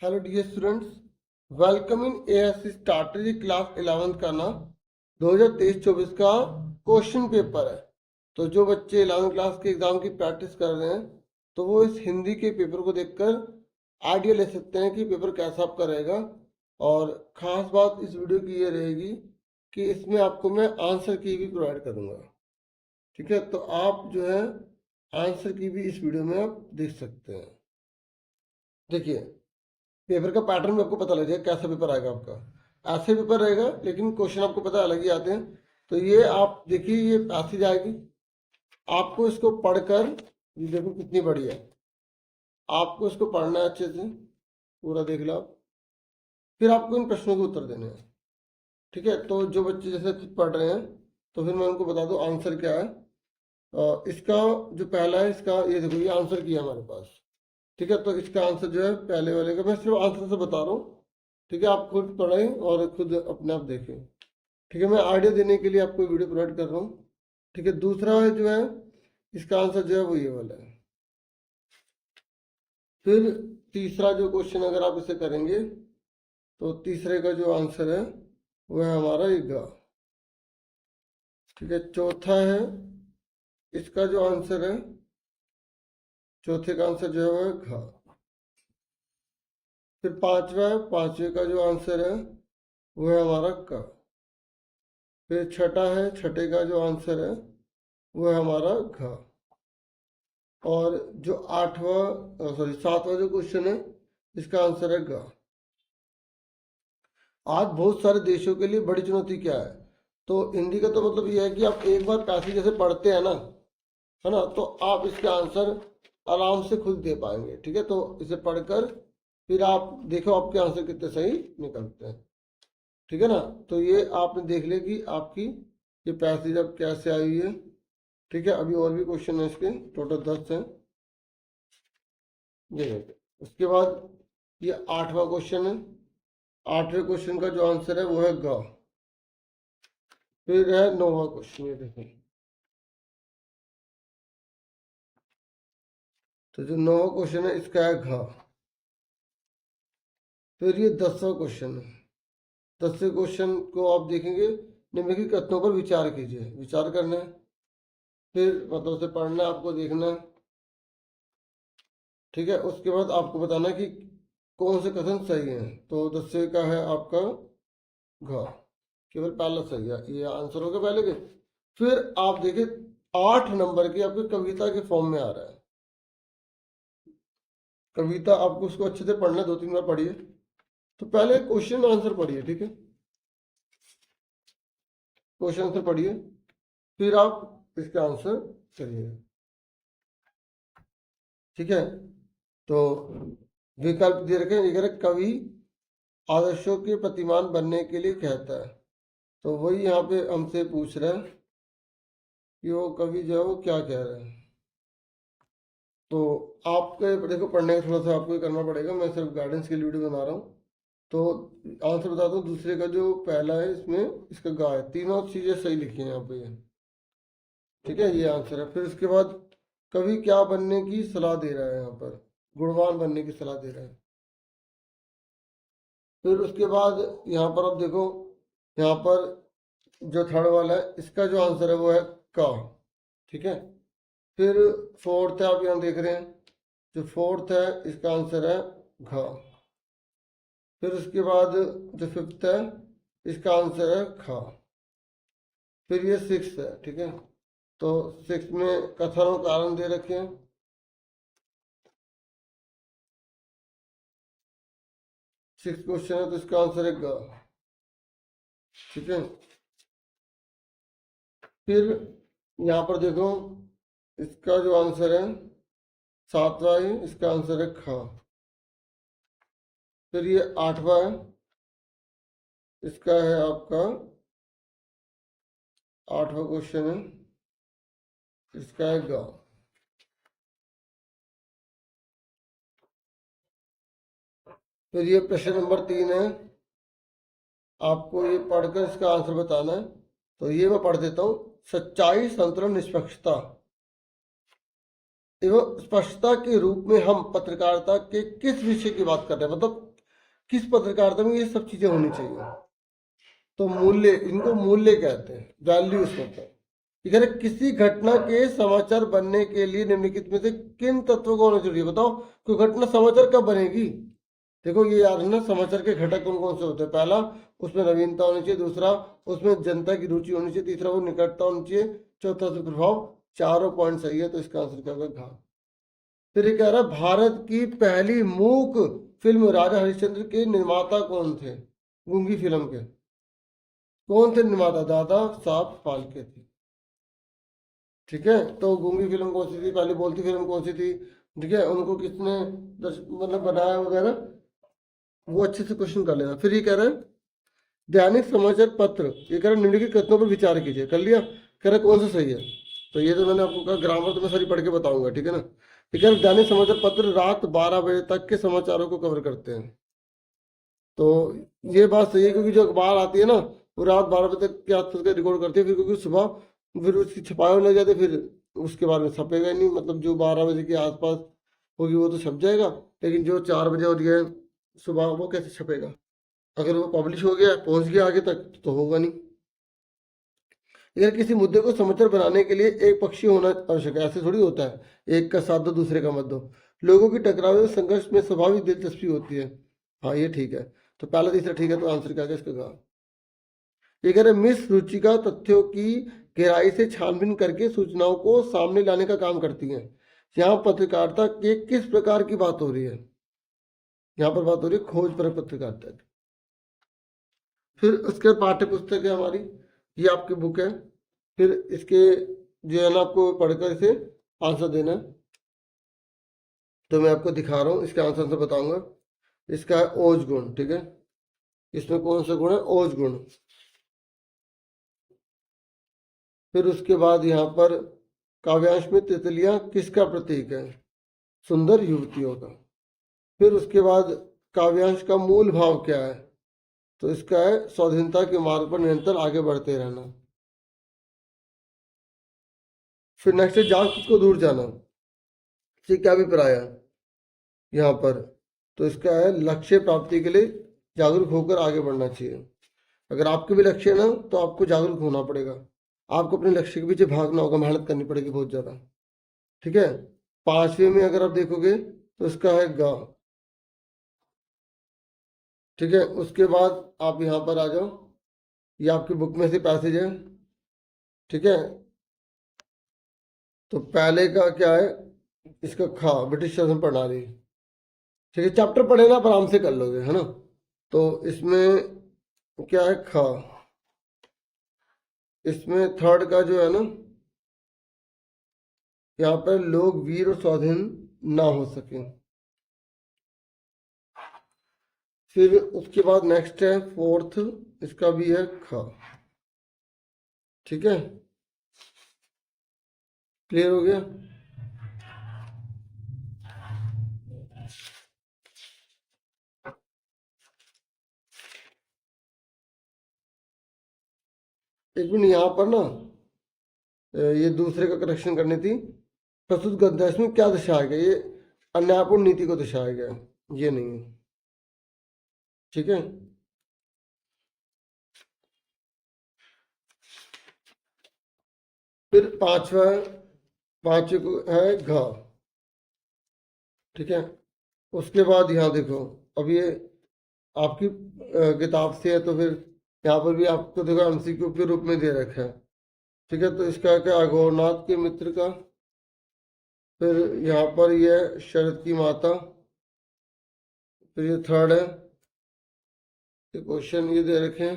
Hello dear students, welcome in ASC strategy class 11th का ना 2023-24 का क्वेश्चन पेपर है। तो जो बच्चे 11th क्लास के एग्जाम की प्रैक्टिस कर रहे हैं तो वो इस हिंदी के पेपर को देखकर आइडिया ले सकते हैं कि पेपर कैसा आपका रहेगा। और ख़ास बात इस वीडियो की ये रहेगी कि इसमें आपको मैं आंसर की भी प्रोवाइड करूँगा। ठीक है, तो आप जो है आंसर की भी इस वीडियो में आप देख सकते हैं। देखिए, पेपर का पैटर्न भी आपको पता लग जाएगा कैसा पेपर आएगा आपका। ऐसे पेपर रहेगा लेकिन क्वेश्चन आपको पता अलग ही आते हैं। तो ये आप देखिए, ये पैसेज आएगी, आपको इसको पढ़कर, ये देखो कितनी बड़ी है, आपको इसको पढ़ना है अच्छे से, पूरा देख लो आप। फिर आपको इन प्रश्नों के उत्तर देने हैं। ठीक है, तो जो बच्चे जैसे खुद पढ़ रहे हैं तो फिर मैं उनको बता दूं आंसर क्या है। इसका जो पहला है, इसका ये देखो, ये आंसर किया हमारे पास। ठीक है, तो इसका आंसर जो है पहले वाले का, मैं सिर्फ आंसर से बता रहा हूँ। ठीक है, आप खुद पढ़ें और खुद अपने आप देखें। ठीक है, मैं आइडिया देने के लिए आपको वीडियो प्रोवाइड कर रहा हूँ। ठीक है, दूसरा है जो है, इसका आंसर जो है वो ये वाला है। फिर तीसरा जो क्वेश्चन अगर आप इसे करेंगे तो तीसरे का जो आंसर है वो है हमारा ये गा। ठीक है, चौथा है, इसका जो आंसर है, चौथे का आंसर जो है वो है घा। फिर पांचवा है, पांचवे का जो आंसर है वो है हमारा का। फिर छठा है, छठे का जो आंसर है वो है हमारा घा। और जो सातवां जो क्वेश्चन है, इसका आंसर है गा। आज बहुत सारे देशों के लिए बड़ी चुनौती क्या है? तो हिंदी का तो मतलब ये है कि आप एक बार पैसेज जैसे पढ़ते हैं ना, है ना, तो आप इसके आंसर आराम से खुद दे पाएंगे। ठीक है, तो इसे पढ़कर फिर आप देखो आपके आंसर कितने सही निकलते हैं। ठीक है ना, तो ये आपने देख लिया कि आपकी ये पैसेज अब कैसे आई हुई है। ठीक है, अभी और भी क्वेश्चन है, इसके टोटल 10 हैं। ये देखिए, उसके बाद ये 8वां क्वेश्चन है। 8वें क्वेश्चन का जो आंसर है वो है ग। फिर है 9वां क्वेश्चन, ये देखें, तो जो 9वां क्वेश्चन है इसका है घ। फिर ये 10वां क्वेश्चन है। 10वें क्वेश्चन को आप देखेंगे, निम्नलिखित कथनों पर विचार कीजिए, विचार करना है। फिर मतलब उसे पढ़ना है, आपको देखना है। ठीक है, उसके बाद आपको बताना है कि कौन से कथन सही हैं। तो 10वें का है आपका घ, केवल पहला सही है, ये आंसर हो गया पहले के। फिर आप देखिए 8 नंबर की आपकी कविता के फॉर्म में आ रहा है। कविता आपको उसको अच्छे से पढ़ना है, 2-3 बार पढ़िए। तो पहले क्वेश्चन आंसर पढ़िए। ठीक है, क्वेश्चन आंसर पढ़िए, फिर आप इसका आंसर करिए। ठीक है, तो विकल्प दे रखे हैं, ये कह रहे कवि आदर्शों के प्रतिमान बनने के लिए कहता है। तो वही यहाँ पे हमसे पूछ रहा है कि वो कवि जो है वो क्या कह रहे हैं। तो आपके देखो, पढ़ने का थोड़ा सा आपको ये करना पड़ेगा, मैं सिर्फ गाइडेंस के लिए वीडियो बना रहा हूँ। तो आंसर बताता हूँ। दूसरे का जो पहला है, इसमें इसका गा है, तीनों चीजें सही लिखी हैं यहाँ पे ये। ठीक है, ये आंसर है। फिर उसके बाद कवि क्या बनने की सलाह दे रहा है, यहाँ पर गुणवान बनने की सलाह दे रहा है। फिर उसके बाद यहाँ पर आप देखो, यहाँ पर जो थर्ड वाला है, इसका जो आंसर है वो है का। ठीक है, फिर फोर्थ है, आप यहाँ देख रहे हैं, जो फोर्थ है इसका आंसर है घ। फिर उसके बाद जो फिफ्थ है, इसका आंसर है ख। फिर ये सिक्स है। ठीक है, तो सिक्स में कथन और कारण दे रखे हैं। सिक्स क्वेश्चन है तो इसका आंसर है ग। ठीक है, फिर यहाँ पर देखो, इसका जो आंसर है सातवां है, इसका आंसर है ख। फिर ये आठवां है, इसका है आपका आठवां क्वेश्चन है, इसका है ग। फिर ये प्रश्न नंबर 3 है, आपको ये पढ़कर इसका आंसर बताना है। तो ये मैं पढ़ देता हूँ। सच्चाई, संतुलन, निष्पक्षता एवं स्पष्टता के रूप में हम पत्रकारिता के किस विषय की बात कर रहे हैं, मतलब किस पत्रकारिता में ये सब चीजें होनी चाहिए। तो मूल्य, इनको मूल्य कहते हैं, वैल्यूज मतलब। ये कह रहे किसी घटना के समाचार बनने के लिए निम्नलिखित में से किन तत्वों का होना जरूरी है। बताओ कोई घटना समाचार कब बनेगी। देखो ये याद है ना, समाचार के घटक कौन कौन से होते हैं। पहला, उसमें नवीनता होनी चाहिए। दूसरा, उसमें जनता की रुचि होनी चाहिए। तीसरा, वो निकटता होनी चाहिए। चौथा, से प्रभाव। चारों पॉइंट सही है, तो इसका आंसर क्या होगा, घ। फिर ये कह रहा है भारत की पहली मूक फिल्म राजा हरिश्चंद्र के निर्माता कौन थे। गूंगी फिल्म के कौन थे निर्माता, दादा साहब फाल्के थे। ठीक है, तो गूंगी फिल्म कौन सी थी, पहले बोलती फिल्म कौन सी थी, ठीक है, उनको किसने मतलब बनाया वगैरह, वो अच्छे से क्वेश्चन कर लेना। फिर ये कह रहा है दैनिक समाचार पत्र, ये कह रहा है निम्नलिखित कथनों पर विचार कीजिए। कर लिया, कह रहा है कौन सा सही है। तो ये तो मैंने आपको कहा, ग्रामर तो मैं सारी पढ़ के बताऊंगा, ठीक है ना। ये कह रहा है दैनिक समाचार पत्र रात 12 बजे तक के समाचारों को कवर करते हैं। तो ये बात सही है, क्योंकि जो अखबार आती है ना, वो रात 12 बजे तक के आसपास का रिकॉर्ड करती है। फिर क्योंकि सुबह फिर उसकी छपाई होने लग जाती है, फिर उसके बाद में छपेगा ही नहीं। मतलब जो 12 बजे के आसपास होगी वो तो छप जाएगा, लेकिन जो 4 बजे हो रही है सुबह, वो कैसे छपेगा। अगर वो पब्लिश हो गया, पहुंच गया आगे तक, तो होगा नहीं। अगर किसी मुद्दे को समाचार बनाने के लिए एक पक्षी होना आवश्यक है, ऐसे थोड़ी होता है एक का साथ दो दूसरे का मत दो। लोगों की टकराव में संघर्ष में स्वाभाविक दिलचस्पी होती है। हाँ ये ठीक है, तो पहला तीसरा ठीक है, तो आंसर क्या है इसका, गा। ये कह रहे मिस रुचिका तथ्यों की गहराई से छानबीन करके सूचनाओं को सामने लाने का काम करती हैं। यहाँ पत्रकारिता के किस प्रकार की बात हो रही है, यहाँ पर बात हो रही है खोज पर पत्रकारिता की। फिर उसके बाद पाठ्य पुस्तक है हमारी, ये आपकी बुक है। फिर इसके जो है ना, आपको पढ़कर इसे आंसर देना है। तो मैं आपको दिखा रहा हूँ, इसके आंसर से बताऊंगा। इसका है ओज गुण, ठीक है। इसमें कौन सा गुण है, ओज गुण। फिर उसके बाद यहाँ पर काव्यांश में तितलियां किसका प्रतीक है, सुंदर युवतियों का। फिर उसके बाद काव्यांश का मूल भाव क्या है, तो इसका है स्वाधीनता के मार्ग पर निरंतर आगे बढ़ते रहना। फिर नेक्स्ट है जान को दूर जाना, से क्या अभिप्राय है यहाँ पर, तो इसका है लक्ष्य प्राप्ति के लिए जागरूक होकर आगे बढ़ना चाहिए। अगर आपके भी लक्ष्य है ना, तो आपको जागरूक होना पड़ेगा। आपको अपने लक्ष्य के पीछे भागना होगा, मेहनत करनी पड़ेगी बहुत ज्यादा, ठीक है। पांचवे में अगर आप देखोगे तो इसका है गा, ठीक है। उसके बाद आप यहाँ पर आ जाओ, ये आपकी बुक में से पैसेज है, ठीक है। तो पहले का क्या है, इसका खा, ब्रिटिश शासन प्रणाली, ठीक है। चैप्टर पढ़े ना, आप आराम से कर लोगे, है ना। तो इसमें क्या है, खा। इसमें थर्ड का जो है ना, यहाँ पर लोग वीर और स्वाधीन ना हो सके। फिर उसके बाद नेक्स्ट है फोर्थ, इसका भी है खा, ठीक है। क्लियर हो गया। एक मिनट, यहाँ पर ना ये दूसरे का करेक्शन करनी थी। प्रस्तुत गद्य में क्या दर्शाया गया, ये अन्यायपूर्ण नीति को दर्शाया गया है, ये नहीं है, ठीक है। फिर पांचवा है, पांचवे को है घ, ठीक है। उसके बाद यहाँ देखो, अब ये आपकी किताब से है, तो फिर यहाँ पर भी आपको देखो एमसीक्यू के रूप में दे रखा है, ठीक है। तो इसका क्या, अघोरनाथ के मित्र का। फिर यहाँ पर ये शरद की माता। फिर ये थर्ड है, ये क्वेश्चन ये दे रखे हैं,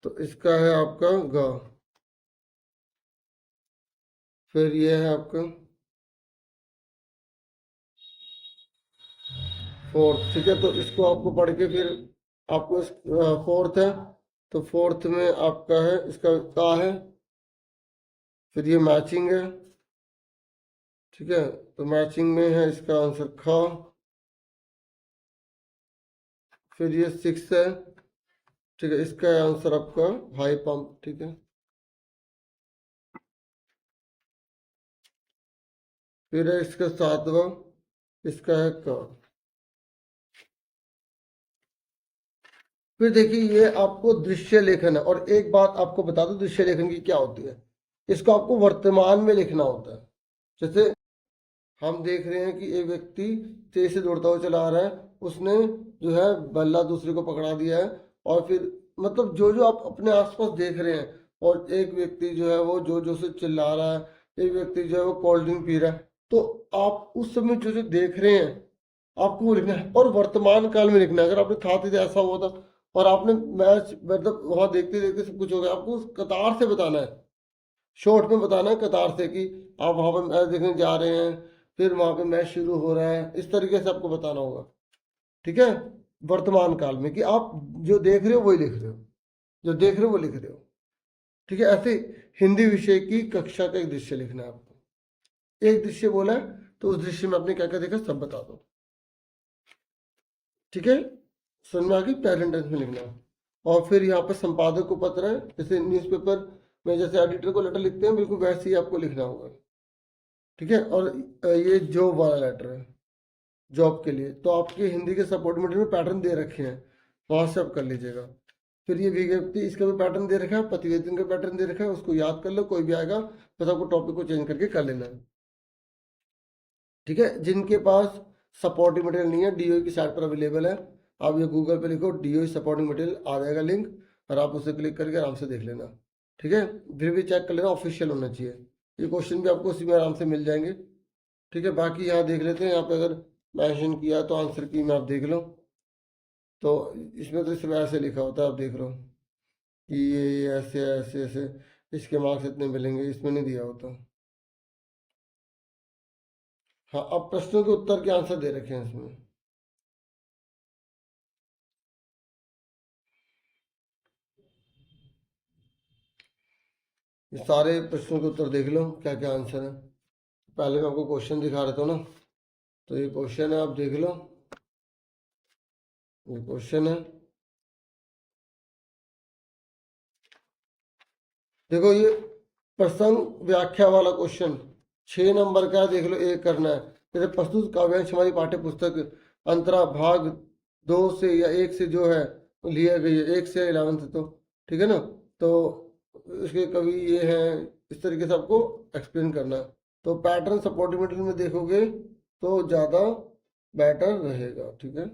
तो इसका है आपका ग। फिर ये है आपका फोर्थ, ठीक है। तो इसको आपको पढ़ के फिर आपको फोर्थ है, तो फोर्थ में आपका है इसका का है। फिर ये मैचिंग है, ठीक है। तो मैचिंग में है इसका आंसर खा। फिर ये सिक्स है, ठीक है। इसका आंसर आपका हाई पंप, ठीक है। फिर है इसका 7वां, इसका है क। फिर देखिए ये आपको दृश्य लेखन है, और एक बात आपको बता दूं दृश्य लेखन की क्या होती है। इसको आपको वर्तमान में लिखना होता है। जैसे हम देख रहे हैं कि एक व्यक्ति तेज से दौड़ता हुआ चला आ रहा है, उसने जो है बल्ला दूसरे को पकड़ा दिया है, और फिर मतलब जो जो आप अपने आसपास देख रहे हैं, और एक व्यक्ति जो है वो जो जो से चिल्ला रहा है, एक व्यक्ति जो है वो कोल्ड ड्रिंक पी रहा है, तो आप उस समय जो जो देख रहे हैं आपको वो लिखना है, और वर्तमान काल में लिखना है। अगर आपने था तो ऐसा हुआ था, और आपने मैच मतलब वहां देखते देखते सब कुछ हो गया, आपको उस कतार से बताना है, शॉर्ट में बताना है कतार से, कि आप वहां पर मैच देखने जा रहे हैं, फिर वहां पे मैच शुरू हो रहा है, इस तरीके से आपको बताना होगा। ठीक है, वर्तमान काल में कि आप जो देख रहे हो वही लिख रहे हो, जो देख रहे हो वो लिख रहे हो। ठीक है, ऐसे हिंदी विषय की कक्षा का एक दृश्य लिखना है आपको। एक दृश्य बोला है तो उस दृश्य में आपने क्या क्या देखा सब बता दो। ठीक है, समझ में आ गई, प्रेजेंट टेंस में लिखना है। और फिर यहाँ पर संपादक को पत्र है, जैसे न्यूज़पेपर में जैसे एडिटर को लेटर लिखते हैं, बिल्कुल वैसे ही आपको लिखना होगा। ठीक है, और ये जॉब वाला लेटर है, जॉब के लिए, तो आपके हिंदी के सपोर्ट मटेरियल में पैटर्न दे रखे हैं, वहां से आप कर लीजिएगा। फिर ये विज्ञप्ति, इसका भी पैटर्न दे रखा है, प्रतिवेदन का पैटर्न दे रखा है, उसको याद कर लो, कोई भी आएगा बस आपको टॉपिक को चेंज करके कर लेना है। ठीक है, जिनके पास सपोर्टिंग मटेरियल नहीं है, डीओई की साइट पर अवेलेबल है, आप ये गूगल पे लिखो डीओई सपोर्टिंग मटेरियल, आ जाएगा लिंक, और आप उसे क्लिक करके आराम से देख लेना। ठीक है, फिर भी चेक कर लेना ऑफिशियल होना चाहिए, ये क्वेश्चन भी आपको उसी में आराम से मिल जाएंगे। ठीक है, बाकी यहाँ देख लेते हैं, यहाँ पे अगर मेंशन किया तो आंसर की में आप देख लो, तो इसमें तो सिर्फ ऐसे लिखा होता है, आप देख लो कि ये ऐसे ऐसे ऐसे इसके मार्क्स इतने मिलेंगे, इसमें नहीं दिया होता। हाँ, अब प्रश्नों के उत्तर के आंसर दे रखे हैं इसमें। ये सारे प्रश्नों के उत्तर देख लो क्या क्या आंसर है। पहले मैं आपको क्वेश्चन दिखा रहा था ना, तो ये क्वेश्चन है, आप देख लो, ये क्वेश्चन है। देखो ये प्रसंग व्याख्या वाला क्वेश्चन 6 नंबर का है, देख लो, एक करना है। जैसे प्रस्तुत काव्यांश हमारी पाठ्य पुस्तक अंतरा भाग 2 से या 1 से जो है लिया गई है, 1 से 11 तो ठीक है ना, तो इसके कवि ये हैं, इस तरीके से आपको एक्सप्लेन करना है। तो पैटर्न सपोर्टिव मटेरियल में देखोगे तो ज़्यादा बेटर रहेगा। ठीक है,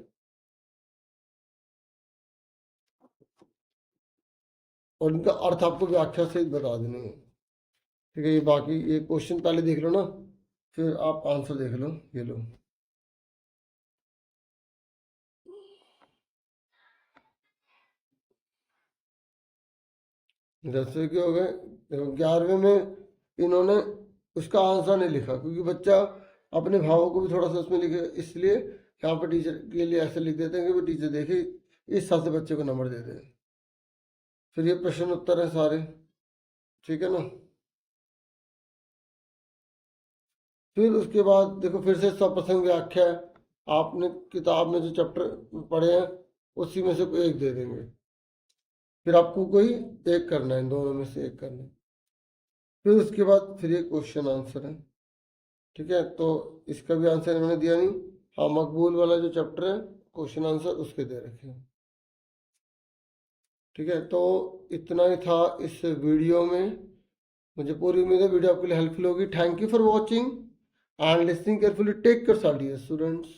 और इनका अर्थ आपको व्याख्या से बता देनी है। ठीक है, ये बाकी ये क्वेश्चन पहले देख लो ना, फिर आप आंसर देख लो, ये लो। दसवें के हो गए, देखो 11वें में इन्होंने उसका आंसर नहीं लिखा, क्योंकि बच्चा अपने भावों को भी थोड़ा सा उसमें लिखे, इसलिए यहाँ पर टीचर के लिए ऐसे लिख देते हैं कि वो टीचर देखे, इस हिसाब से बच्चे को नंबर देते हैं। फिर ये प्रश्न उत्तर है सारे। ठीक है ना, फिर उसके बाद देखो फिर से सप्रसंग व्याख्या है, आपने किताब में जो चैप्टर पढ़े हैं उसी में से कोई एक दे देंगे, फिर आपको कोई एक करना है, इन दोनों में से एक करना है। फिर उसके बाद फिर ये क्वेश्चन आंसर है। ठीक है, तो इसका भी आंसर इन्होंने दिया नहीं। हाँ, मकबूल वाला जो चैप्टर है क्वेश्चन आंसर उसके दे रखे हैं। ठीक है, तो इतना ही था इस वीडियो में। मुझे पूरी उम्मीद है वीडियो आपके लिए हेल्पफुल होगी। Thank you for watching and listening carefully. Take care dear students.